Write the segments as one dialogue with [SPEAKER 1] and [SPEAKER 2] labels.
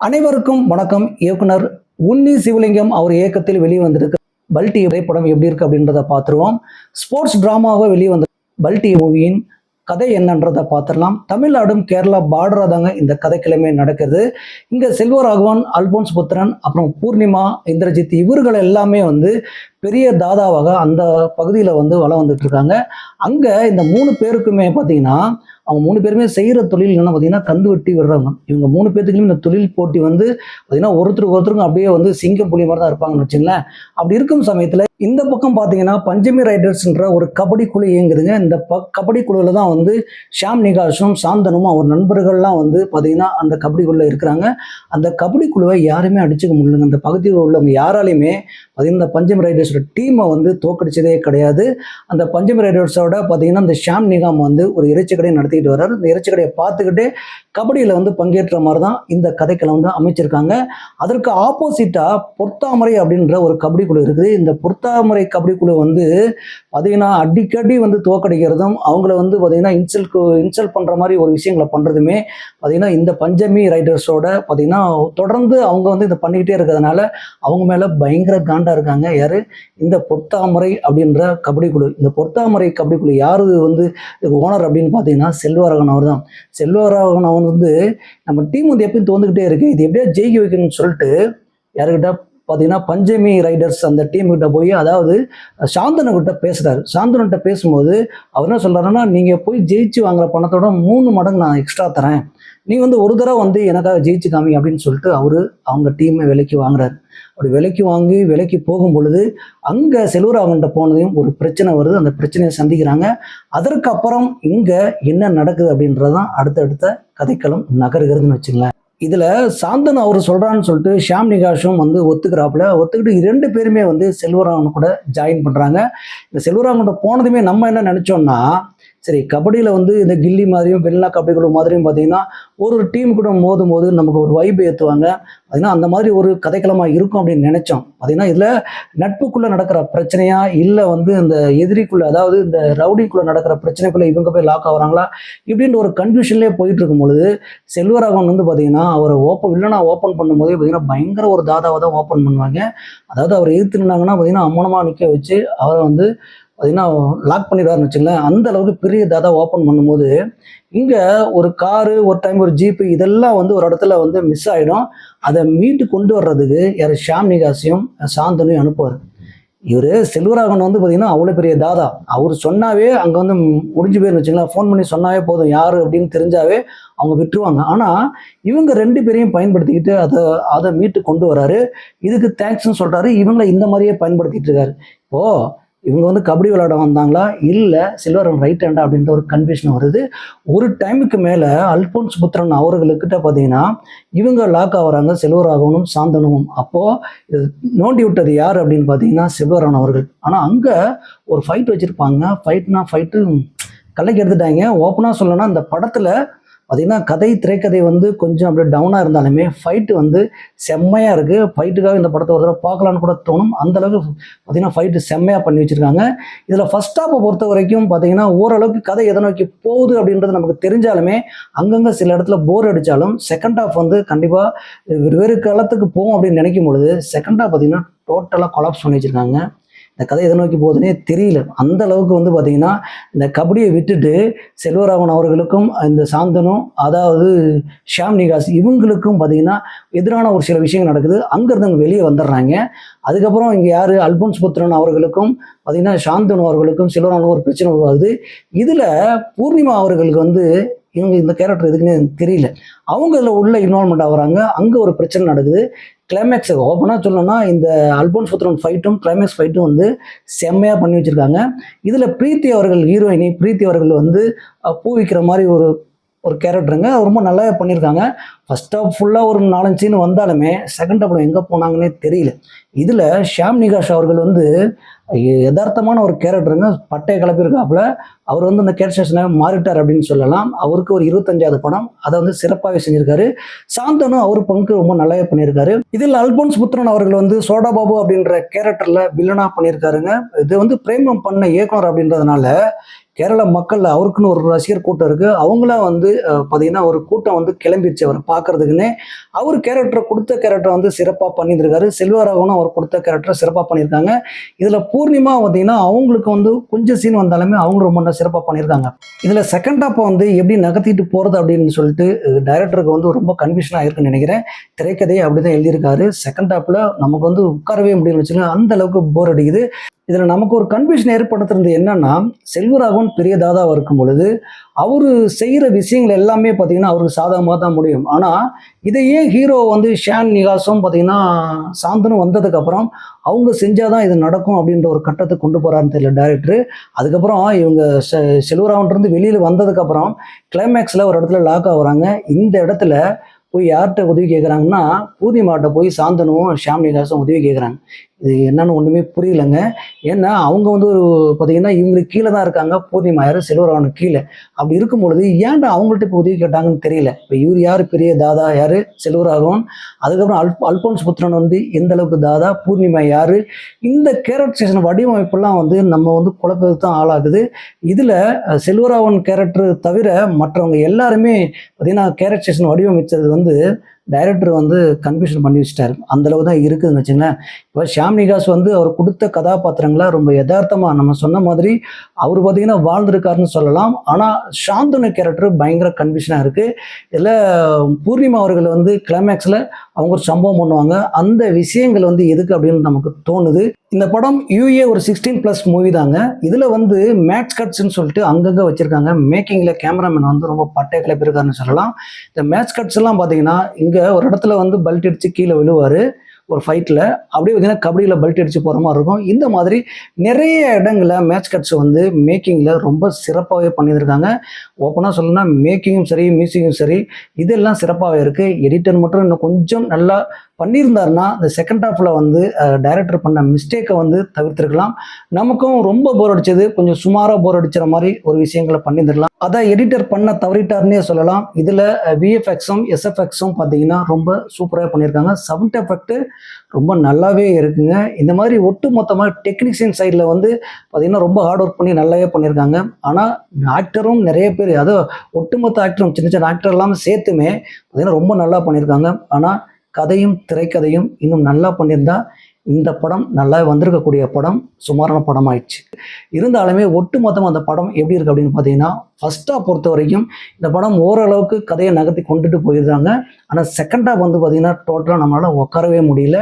[SPEAKER 1] அனைவருக்கும் வணக்கம். இயக்குனர் உன்னி சிவலிங்கம் அவர் இயக்கத்தில் வெளியே வந்திருக்கு பல்டி திரைப்படம் எப்படி இருக்கு அப்படின்றத பார்த்துருவோம். ஸ்போர்ட்ஸ் டிராமாவாக வெளியே வந்த பல்டி மூவியின் கதை என்னன்றதை பார்த்துடலாம். தமிழ்நாடும் கேரளா பார்டராக தாங்க இந்த கதைக்கிழமை நடக்குது. இங்கே செல்வராகவன், அல்போன்ஸ் புத்திரன், அப்புறம் பூர்ணிமா, இந்திரஜித் இவர்கள் எல்லாமே பெரிய தாதாவாக அந்த பகுதியில் வளம் வந்துட்டு இருக்காங்க. அங்கே இந்த 3 பேருக்குமே பார்த்தீங்கன்னா அவங்க 3 பேருமே செய்கிற தொழில் என்ன பார்த்தீங்கன்னா கந்து வெட்டி விடுறாங்க. இவங்க 3 பேர்த்துக்குமே இந்த தொழில் போட்டி பார்த்தீங்கன்னா ஒருத்தருக்கும் அப்படியே சிங்கம் புலி மாதிரி தான் இருப்பாங்கன்னு வச்சுங்களேன். அப்படி இருக்கும் சமயத்தில் இந்த பக்கம் பார்த்தீங்கன்னா பஞ்சமி ரைடர்ஸ்ன்ற ஒரு கபடி குழு இயங்குதுங்க. இந்த கபடி குழுவில் தான் ஷாம் நிகாஷும் சாந்தனும் அவர் நண்பர்கள்லாம் பார்த்தீங்கன்னா அந்த கபடி குழுவில் இருக்கிறாங்க. அந்த கபடி குழுவை யாருமே அடிச்சுக்க முடியலங்க. அந்த பகுதியில் உள்ளவங்க யாராலையுமே பார்த்தீங்கன்னா இந்த பஞ்சமி ரைடர்ஸோட டீமை தோக்கடிச்சதே கிடையாது. அந்த பஞ்சமி ரைடர்ஸோட பார்த்தீங்கன்னா இந்த ஷாம் நிகாம் ஒரு இறைச்சி கடையை நடத்திக்கிட்டு வர்றாரு. இந்த இறைச்சி கடையை பார்த்துக்கிட்டே கபடியில் பங்கேற்ற மாதிரி தான் இந்த கதைக்களை அமைச்சிருக்காங்க. அதற்கு ஆப்போசிட்டாக பொர்த்தாமரை அப்படின்ற ஒரு கபடி குழு இருக்குது. இந்த பொர்த்தாமரை கபடி குழு பார்த்தீங்கன்னா அடிக்கடி தோக்கடிக்கிறதும் அவங்கள பார்த்தீங்கன்னா இன்சல்ட் பண்ணுற மாதிரி ஒரு விஷயங்களை பண்ணுறதுமே பார்த்தீங்கன்னா இந்த பஞ்சமி ரைடர்ஸோட பார்த்தீங்கன்னா தொடர்ந்து அவங்க இதை பண்ணிக்கிட்டே இருக்கிறதுனால அவங்க மேலே பயங்கர காண்டாக இருக்காங்க. யார்? இந்த பொர்த்தாமரை அப்படின்ற கபடி குழு. இந்த பொர்த்தாமரை கபடி குழு யார் ஓனர் அப்படின்னு பார்த்தீங்கன்னா செல்வராகவன் அவர் தான். செல்வராகவன் அவன் நம்ம டீம் எப்பயும் தோந்துக்கிட்டே இருக்கு, இது எப்படியா ஜெயிக்க வைக்கணும்னு சொல்லிட்டு யாருக்கிட்ட பார்த்தீங்கன்னா பஞ்சமி ரைடர்ஸ் அந்த டீம்கிட்ட போய் அதாவது சாந்தனுக்கிட்ட பேசுகிறாரு. சாந்தனுக்கிட்ட பேசும்போது அவர் என்ன சொல்கிறாருன்னா, நீங்கள் போய் ஜெயிச்சு வாங்குற பணத்தோட 3 மடங்கு நான் எக்ஸ்ட்ரா தரேன், நீ ஒரு தடவை எனக்காக ஜெயிச்சு காமி அப்படின்னு சொல்லிட்டு அவங்க டீமை விலைக்கு வாங்குறாரு. அப்படி விலைக்கு போகும் பொழுது அங்கே செல்வராகவன்கிட்ட போனதையும் ஒரு பிரச்சனை வருது. அந்த பிரச்சனையை சந்திக்கிறாங்க. அதற்கு அப்புறம் இங்கே என்ன நடக்குது அப்படின்றதான் அடுத்தடுத்த கதைக்களம் நகருகிறதுன்னு வச்சுங்களேன். இதில் சாந்தன் அவர் சொல்கிறான்னு சொல்லிட்டு ஷாம் நிகாஷும் ஒத்துக்கிட்டு 2 பேருமே செல்வராகவன் கூட ஜாயின் பண்ணுறாங்க. இந்த செல்வராகவன் போனதுமே நம்ம என்ன நினச்சோம்னா, சரி கபடியில் இந்த கில்லி மாதிரியும் வெள்ளா கபடி குழு மாதிரியும் பார்த்தீங்கன்னா ஒரு டீம் கூட மோதும் போது நமக்கு ஒரு வைப் ஏற்றுவாங்க, பார்த்தீங்கன்னா அந்த மாதிரி ஒரு கதைக்களமாக இருக்கும் அப்படின்னு நினச்சோம். பார்த்தீங்கன்னா இதில் நட்புக்குள்ளே நடக்கிற பிரச்சனையா இல்லை இந்த எதிரிக்குள்ளே அதாவது இந்த ரவுடிக்குள்ளே நடக்கிற பிரச்சனைக்குள்ளே இவங்க போய் லாக் ஆகுறாங்களா இப்படின்ற ஒரு கன்ஃபியூஷன்லேயே போயிட்டு இருக்கும் பொழுது செல்வராகவன் பார்த்தீங்கன்னா அவரை வில்லனா ஓப்பன் பண்ணும்போதே பார்த்தீங்கன்னா பயங்கர ஒரு தாதாவை தான் ஓப்பன் பண்ணுவாங்க. அதாவது அவர் எதிர்த்துனாங்கன்னா பார்த்தீங்கன்னா அம்மனமாக நிற்க வச்சு அவரை பார்த்தீங்கன்னா லாக் பண்ணிடுவாருன்னு வச்சுங்களேன். அந்த அளவுக்கு பெரிய தாதா ஓப்பன் பண்ணும்போது இங்கே ஒரு காரு, ஒரு டைம் ஒரு ஜீப்பு இதெல்லாம் ஒரு இடத்துல மிஸ் ஆகிடும். அதை மீட்டு கொண்டு வர்றதுக்கு யார்? ஷாம் நிகாஸையும் சாந்தனையும் அனுப்புவார். இவர் செல்வராகவன் பார்த்தீங்கன்னா அவ்வளோ பெரிய தாதா. அவர் சொன்னாவே அங்கே முடிஞ்சு போயிருன்னு வச்சுங்களேன். ஃபோன் பண்ணி சொன்னாவே போதும் யார் அப்படின்னு தெரிஞ்சாவே அவங்க விட்டுருவாங்க. ஆனால் இவங்க 2 பேரையும் பயன்படுத்திக்கிட்டு அதை மீட்டு கொண்டு வராரு. இதுக்கு தேங்க்ஸ்ன்னு சொல்கிறாரு. இவங்களை இந்த மாதிரியே பயன்படுத்திட்டு இருக்காரு. இப்போது இவங்க கபடி விளையாட வந்தாங்களா இல்லை செல்வராகவன் ரைட் ஹேண்டா அப்படின்ற ஒரு கன்ஃபியூஷன் வருது. ஒரு டைமுக்கு மேலே அல்போன்ஸ் புத்திரன் அவர்களுக்கிட்ட பார்த்தீங்கன்னா இவங்க லாக் ஆகுறாங்க, செல்வராகவனும் சாந்தனும். அப்போது நோண்டி விட்டது யார் அப்படின்னு பார்த்தீங்கன்னா செல்வராகவன் அவர்கள். ஆனால் அங்கே ஒரு ஃபைட் வச்சுருப்பாங்க. ஃபைட்டு கலைக்கு எடுத்துட்டாங்க. ஓப்பனாக சொல்லணும்னா இந்த படத்தில் பார்த்தீங்கன்னா திரைக்கதை கொஞ்சம் அப்படியே டவுனாக இருந்தாலுமே ஃபைட்டு செம்மையாக இருக்குது. ஃபைட்டுக்காக இந்த படத்தை ஒரு தடவை பார்க்கலான்னு கூட தோணும். அந்தளவுக்கு பார்த்தீங்கன்னா ஃபைட்டு செம்மையாக பண்ணி வச்சுருக்காங்க. இதில் ஃபஸ்ட் ஹாஃபை பொறுத்த வரைக்கும் பார்த்தீங்கன்னா ஓரளவுக்கு கதை எதை நோக்கி போகுது அப்படின்றது நமக்கு தெரிஞ்சாலுமே அங்கங்கே சில இடத்துல போர் அடித்தாலும் செகண்ட் ஹாஃப் கண்டிப்பாக வேறு காலத்துக்கு போகும் அப்படின்னு நினைக்கும் பொழுது செகண்ட் ஹாஃப் பார்த்தீங்கன்னா டோட்டலாக கொலாப்ஸ் பண்ணி வச்சுருக்காங்க. இந்த கதை எதை நோக்கி போகுதுன்னே தெரியல. அந்த அளவுக்கு பார்த்தீங்கன்னா இந்த கபடியை விட்டுட்டு செல்வராகவன் அவர்களுக்கும் இந்த சாந்தனும் அதாவது ஷாம் நிகாஸ் இவங்களுக்கும் பார்த்தீங்கன்னா எதிரான ஒரு சில விஷயங்கள் நடக்குது. அங்கேருந்து அவங்க வெளியே வந்துடுறாங்க. அதுக்கப்புறம் இங்கே யார்? அல்போன்ஸ் புத்திரன் அவர்களுக்கும் பார்த்தீங்கன்னா சாந்தனு அவர்களுக்கும் செல்வராகவன் ஒரு பிரச்சனை உருவாகுது. இதில் பூர்ணிமா அவர்களுக்கு இவங்க இந்த கேரக்டர் எதுக்குன்னு தெரியல, அவங்கள உள்ள இன்வால்மெண்ட் ஆகுறாங்க. அங்கே ஒரு பிரச்சனை நடக்குது. கிளைமேக்ஸ் ஓப்பனாக சொல்லணும்னா இந்த அல்போன்ஸ் புத்திரன் ஃபைட்டும் கிளைமேக்ஸ் ஃபைட்டும் செம்மையாக பண்ணி வச்சுருக்காங்க. இதில் பிரீத்தி அவர்கள் ஹீரோயினி பிரீத்தி அவர்கள் பூ விற்கிற மாதிரி ஒரு கேரக்டருங்க. ரொம்ப நல்லாவே பண்ணியிருக்காங்க. ஃபர்ஸ்ட் ஹாஃப் ஃபுல்லாக ஒரு 4-5 சீன் வந்தாலுமே செகண்ட் ஹாஃப் எங்கே போனாங்கன்னே தெரியல. இதில் ஷாம் நிகாஷ் அவர்கள் யதார்த்தமான ஒரு கேரக்டருங்க. பட்டையை கிளப்பியிருக்காப்புல. அவர் அந்த கேரக்டர்ஸனை மாறிட்டார் அப்படின்னு சொல்லலாம். அவருக்கு ஒரு 25வது படம். அதை சிறப்பாகவே செஞ்சுருக்காரு. சாந்தனும் அவர் பங்கு ரொம்ப நல்லாவே பண்ணியிருக்காரு. இதில் அல்போன்ஸ் புத்திரன் அவர்கள் சோடா பாபு அப்படின்ற கேரக்டரில் வில்லனாக பண்ணியிருக்காருங்க. இது பிரேமம் பண்ண இயக்குனர் அப்படின்றதுனால கேரள மக்கள் அவருக்குன்னு ஒரு ரசிகர் கூட்டம் இருக்குது. அவங்களாம் வந்து பார்த்தீங்கன்னா ஒரு கூட்டம் வந்து கிளம்பிடுச்சு அவரை பார்க்கறதுக்குன்னே. அவர் கொடுத்த கேரக்டரை வந்து சிறப்பாக பண்ணியிருந்திருக்காரு. செல்வராகவனும் அவர் கொடுத்த கேரக்டரை சிறப்பாக பண்ணியிருக்காங்க. இதில் பூர்ணிமா பார்த்தீங்கன்னா அவங்களுக்கு வந்து கொஞ்சம் சீன் வந்தாலுமே அவங்களும் ரொம்ப சிறப்பாக பண்ணியிருக்காங்க. இதில் செகண்ட் ஹாப்பை வந்து எப்படி நகர்த்திட்டு போகிறது அப்படின்னு சொல்லிட்டு டைரக்டருக்கு வந்து ரொம்ப கன்ஃபியூஷனாக இருக்குன்னு நினைக்கிறேன். திரைக்கதையை அப்படி தான் எழுதியிருக்காரு. செகண்ட் ஹாப்பில் நமக்கு வந்து உட்காரவே முடியும்னு வச்சுக்கோங்க, அந்த அளவுக்கு போர் அடிக்குது. இதில் நமக்கு ஒரு கன்ஃபியூஷன் ஏற்படுத்துறது என்னன்னா, செல்வராகவன் பெரிய தாதாவாக இருக்கும் பொழுது அவர் செய்கிற விஷயங்கள் எல்லாமே பார்த்தீங்கன்னா அவருக்கு சாதகமாக தான் முடியும். ஆனால் இதையே ஹீரோ வந்து ஷான் நிகாஸும் பார்த்தீங்கன்னா சாந்தனும் வந்ததுக்கப்புறம் அவங்க செஞ்சாதான் இது நடக்கும் அப்படின்ற ஒரு கட்டத்துக்கு கொண்டு போகிறாருன்னு தெரியல டைரக்டர். அதுக்கப்புறம் இவங்க செல்வராகவன்லேருந்து வெளியில் வந்ததுக்கப்புறம் கிளைமேக்ஸில் ஒரு இடத்துல லாக் ஆகுறாங்க. இந்த இடத்துல போய் யார்கிட்ட உதவி கேட்குறாங்கன்னா, பூர்ணிமாட்ட போய் சாந்தனும் ஷாம் நிகாஸும் உதவி கேட்குறாங்க. இது என்னன்னு ஒன்றுமே புரியலைங்க. ஏன்னா அவங்க வந்து ஒரு பார்த்தீங்கன்னா இவங்களுக்கு கீழே தான் இருக்காங்க. பூர்ணிமா யார், செல்வராகவனுக்கு கீழே. அப்படி இருக்கும் பொழுது ஏன்டா அவங்கள்ட்ட இப்போ உதவி கேட்டாங்கன்னு தெரியல. இப்போ இவர் யார் பெரிய தாதா, யார் செல்வராகவன். அதுக்கப்புறம் அல்போன்ஸ் புத்திரன் வந்து எந்த அளவுக்கு தாதா, பூர்ணிமா யார், இந்த கேரக்டரைசேஷன் வடிவமைப்பெல்லாம் வந்து நம்ம வந்து குழப்பத்துக்கு தான் ஆளாகுது. இதில் செல்வராகவன் கேரக்டர் தவிர மற்றவங்க எல்லாருமே பார்த்தீங்கன்னா கேரக்டரைசேஷன் வடிவமைச்சது வந்து டைரக்டர் வந்து கன்ஃபியூஷன் பண்ணி வச்சுட்டாரு. அந்தளவு தான் இருக்குதுன்னு வச்சுங்களேன். இப்போ ஷாம் நிகாஸ் வந்து அவர் கொடுத்த கதாபாத்திரங்களை ரொம்ப யதார்த்தமாக நம்ம சொன்ன மாதிரி அவர் பார்த்தீங்கன்னா வாழ்ந்திருக்காருன்னு சொல்லலாம். ஆனால் சாந்தனு கேரக்டர் பயங்கர கன்ஃபியூஷனாக இருக்குது. இதில் பூர்ணிமா அவர்கள் வந்து கிளைமேக்ஸில் அவங்க ஒரு சம்பவம் பண்ணுவாங்க. அந்த விஷயங்கள் வந்து எதுக்கு அப்படின்னு நமக்கு தோணுது. இந்த படம் யூஏ ஒரு 16+ மூவி தாங்க. இதில் வந்து மேட்ச் கட்ஸ்ன்னு சொல்லிட்டு அங்கங்கே வச்சுருக்காங்க. மேக்கிங்கில் கேமராமேன் வந்து ரொம்ப பட்டை கிளப்பியிருக்காருன்னு சொல்லலாம். இந்த மேட்ச் கட்ஸ் எல்லாம் பார்த்தீங்கன்னா இங்கே ஒரு இடத்துல வந்து பெல்ட் அடித்து கீழே விழுவார் ஒரு ஃபைட்டில். அப்படியே பார்த்தீங்கன்னா கபடியில் பெல்ட் அடித்து போகிற மாதிரி இருக்கும். இந்த மாதிரி நிறைய இடங்களில் மேட்ச் கட்ஸ் வந்து மேக்கிங்கில் ரொம்ப சிறப்பாகவே பண்ணியிருக்காங்க. ஓப்பனாக சொல்லணும்னா மேக்கிங்கும் சரி, மியூசிக்கும் சரி, இதெல்லாம் சிறப்பாகவே இருக்குது. எடிட்டர் மட்டும் இன்னும் கொஞ்சம் நல்லா பண்ணியிருந்தாருன்னா இந்த செகண்ட் ஹாஃபில் வந்து டைரக்டர் பண்ண மிஸ்டேக்கை வந்து தவிர்த்திருக்கலாம். நமக்கும் ரொம்ப போர் அடித்தது, கொஞ்சம் சுமாராக போர் அடிக்கிற மாதிரி ஒரு விஷயங்களை பண்ணியிருந்துடலாம். அதை எடிட்டர் பண்ண தவறிட்டார்னே சொல்லலாம். இதில் விஎஃப்எக்ஸும் எஸ்எஃப்எக்ஸும் பார்த்தீங்கன்னா ரொம்ப சூப்பராக பண்ணியிருக்காங்க. சவுண்ட் எஃபெக்ட் ரொம்ப நல்லாவே இருக்குங்க. இந்த மாதிரி ஒட்டு மொத்தமாக டெக்னீஷியன் சைடில் வந்து பார்த்தீங்கன்னா ரொம்ப ஹார்ட் ஒர்க் பண்ணி நல்லாவே பண்ணியிருக்காங்க. ஆனால் ஆக்டரும் நிறைய பேர், அதாவது ஒட்டுமொத்த ஆக்டரும் சின்ன சின்ன ஆக்டர் எல்லாம் சேர்த்துமே பார்த்தீங்கன்னா ரொம்ப நல்லா பண்ணியிருக்காங்க. ஆனால் கதையும் திரைக்கதையும் இன்னும் நல்லா பண்ணியிருந்தா இந்த படம் நல்லா வந்திருக்கக்கூடிய படம் சுமாரான படம் ஆயிடுச்சு. இருந்தாலுமே ஒட்டு மொத்தமாக அந்த படம் எப்படி இருக்குது அப்படின்னு பார்த்தீங்கன்னா, ஃபர்ஸ்ட் ஹாஃப் பொறுத்த வரைக்கும் இந்த படம் ஓரளவுக்கு கதையை நகர்த்தி கொண்டுட்டு போயிருந்தாங்க. ஆனால் செகண்ட் ஹாஃப் வந்து பார்த்தீங்கன்னா டோட்டலாக நம்மளால் உட்காரவே முடியல.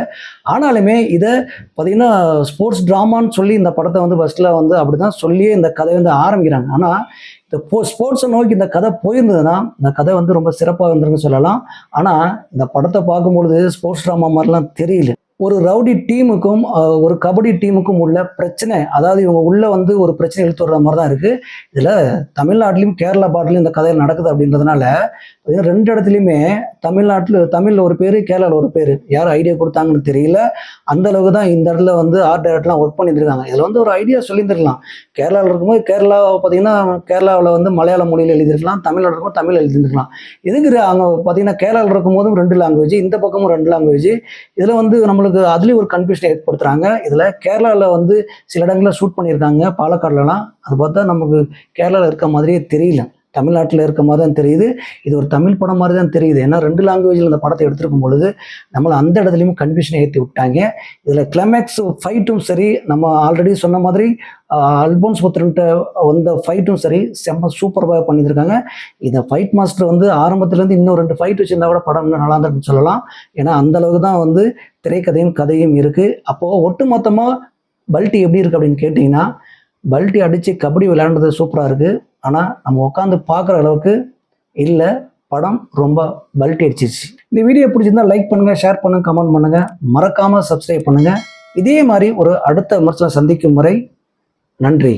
[SPEAKER 1] ஆனாலுமே இதை பார்த்தீங்கன்னா ஸ்போர்ட்ஸ் ட்ராமான்னு சொல்லி இந்த படத்தை வந்து ஃபர்ஸ்ட்டில் வந்து அப்படி தான் சொல்லியே இந்த கதையை வந்து ஆரம்பிக்கிறாங்க. ஆனால் இந்த ஸ்போர்ட்ஸை நோக்கி இந்த கதை போயிருந்ததுன்னா இந்த கதை வந்து ரொம்ப சிறப்பாக இருந்திருக்குன்னு சொல்லலாம். ஆனால் இந்த படத்தை பார்க்கும்பொழுது ஸ்போர்ட்ஸ் ட்ராமா மாதிரிலாம் தெரியல. ஒரு ரவுடி டீமுக்கும் ஒரு கபடி டீமுக்கும் உள்ள பிரச்சனை, அதாவது இவங்க உள்ள வந்து ஒரு பிரச்சனை இழுத்து வர்ற மாதிரி தான் இருக்குது. இதில் தமிழ்நாட்டிலையும் கேரளா பாட்டிலையும் இந்த கதையில் நடக்குது அப்படின்றதுனால ரெண்டு இடத்துலையுமே தமிழில் ஒரு பேர், கேரளாவில் ஒரு பேர், யார் ஐடியா கொடுத்தாங்கன்னு தெரியல. அந்த அளவுக்கு தான் இந்த இடத்துல வந்து ஆர்ட் டைரக்டர்லாம் ஒர்க் பண்ணியிருக்காங்க. இதில் வந்து ஒரு ஐடியா சொல்லியிருந்துருக்கலாம். கேரளாவில் இருக்கும்போது கேரளாவை பார்த்தீங்கன்னா கேரளாவில் வந்து மலையாள மொழியில் எழுதியிருக்கலாம், தமிழ்நாடு இருக்கும் தமிழ் எழுதியிருக்கலாம். எதுக்கு அங்கே பார்த்தீங்கன்னா கேரளாவில் இருக்கும்போதும் 2 லாங்குவேஜ், இந்த பக்கமும் 2 லாங்குவேஜ். இதில் வந்து நம்மளுக்கு அதுலேயும் ஒரு கன்ஃபியூஷன் ஏற்படுத்துகிறாங்க. இதில் கேரளாவில் வந்து சில இடங்களில் ஷூட் பண்ணியிருக்காங்க, பாலக்காடுலலாம். அது பார்த்தா நமக்கு கேரளாவில் இருக்க மாதிரியே தெரியல, தமிழ்நாட்டில் இருக்க மாதிரி தான் தெரியுது. இது ஒரு தமிழ் படம் மாதிரி தான் தெரியுது. ஏன்னா 2 லாங்குவேஜில் இந்த படத்தை எடுத்துருக்கும் பொழுது நம்மளை அந்த இடத்துலையும் கன்ஃபியூஷனை ஏற்றி விட்டாங்க. இதில் கிளைமேக்ஸ் ஃபைட்டும் சரி, நம்ம ஆல்ரெடி சொன்ன மாதிரி அல்போன்ஸ் புத்திரன்ட்ட வந்த ஃபைட்டும் சரி செம்ம சூப்பராக பண்ணியிருக்காங்க. இந்த ஃபைட் மாஸ்டர் வந்து ஆரம்பத்துலேருந்து இன்னும் 2 ஃபைட் வச்சுருந்தா கூட படம் இன்னும் நல்லா இருந்துன்னு சொல்லலாம். ஏன்னா அந்தளவுக்கு தான் வந்து திரைக்கதையும் கதையும் இருக்குது. அப்போது ஒட்டு மொத்தமாக பல்ட்டி எப்படி இருக்குது அப்படின்னு கேட்டிங்கன்னா, பல்ட்டி அடித்து கபடி விளையாடுறது சூப்பராக இருக்குது. ஆனால் நம்ம உட்காந்து பார்க்குற அளவுக்கு இல்லை. படம் ரொம்ப பல்ட்டி அடிச்சிருச்சு. இந்த வீடியோ பிடிச்சிருந்தா லைக் பண்ணுங்கள், ஷேர் பண்ணுங்கள், கமெண்ட் பண்ணுங்கள், மறக்காமல் சப்ஸ்கிரைப் பண்ணுங்கள். இதே மாதிரி ஒரு அடுத்த விமர்சனம் சந்திக்கும் முறை நன்றி.